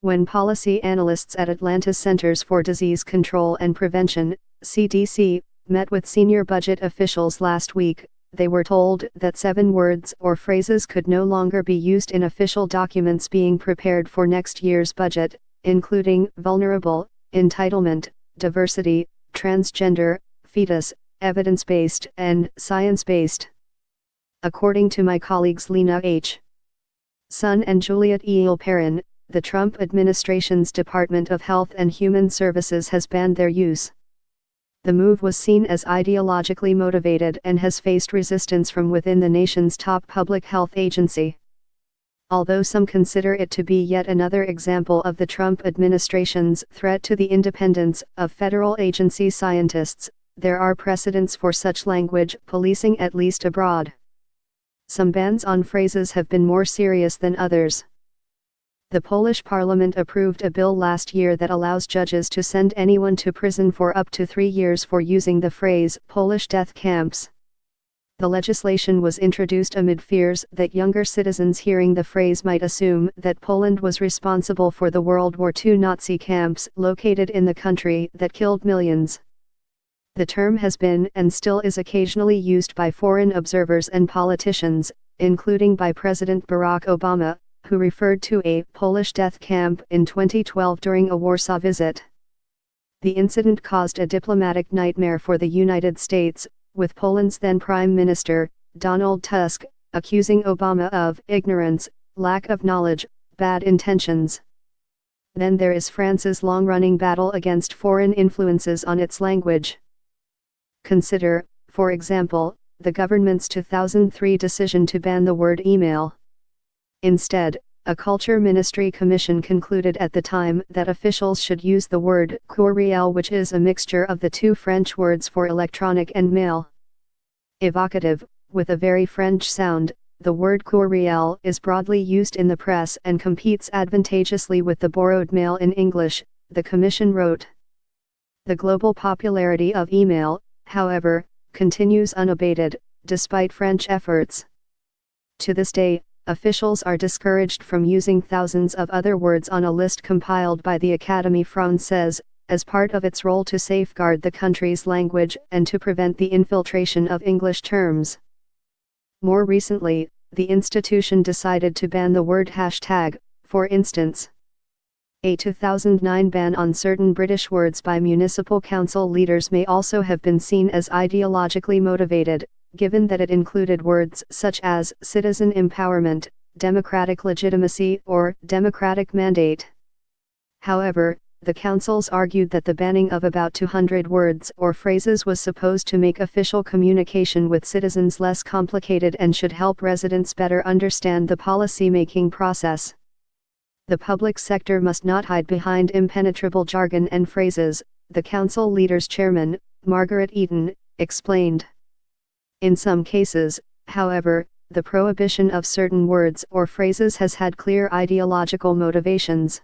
When policy analysts at Atlanta's Centers for Disease Control and Prevention, CDC, met with senior budget officials last week, they were told that 7 words or phrases could no longer be used in official documents being prepared for next year's budget, including vulnerable, entitlement, diversity, transgender, fetus, evidence-based, and science-based. According to my colleagues Lena H. Sun and Juliet Eil-Perrin, the Trump administration's Department of Health and Human Services has banned their use. The move was seen as ideologically motivated and has faced resistance from within the nation's top public health agency. Although some consider it to be yet another example of the Trump administration's threat to the independence of federal agency scientists, there are precedents for such language policing, at least abroad. Some bans on phrases have been more serious than others. The Polish parliament approved a bill last year that allows judges to send anyone to prison for up to 3 years for using the phrase Polish death camps. The legislation was introduced amid fears that younger citizens hearing the phrase might assume that Poland was responsible for the World War II Nazi camps located in the country that killed millions. The term has been and still is occasionally used by foreign observers and politicians, including by President Barack Obama, who referred to a Polish death camp in 2012 during a Warsaw visit. The incident caused a diplomatic nightmare for the United States, with Poland's then Prime Minister, Donald Tusk, accusing Obama of ignorance, lack of knowledge, bad intentions. Then there is France's long-running battle against foreign influences on its language. Consider, for example, the government's 2003 decision to ban the word email. Instead, a Culture Ministry commission concluded at the time that officials should use the word courriel, which is a mixture of the 2 French words for electronic and mail. Evocative, with a very French sound, the word courriel is broadly used in the press and competes advantageously with the borrowed mail in English, the commission wrote. The global popularity of email, however, continues unabated, despite French efforts. To this day, officials are discouraged from using thousands of other words on a list compiled by the Académie Française, as part of its role to safeguard the country's language and to prevent the infiltration of English terms. More recently, the institution decided to ban the word hashtag, for instance. A 2009 ban on certain British words by municipal council leaders may also have been seen as ideologically motivated, given that it included words such as citizen empowerment, democratic legitimacy, or democratic mandate. However, the councils argued that the banning of about 200 words or phrases was supposed to make official communication with citizens less complicated and should help residents better understand the policy-making process. The public sector must not hide behind impenetrable jargon and phrases, the council leaders' chairman, Margaret Eaton, explained. In some cases, however, the prohibition of certain words or phrases has had clear ideological motivations.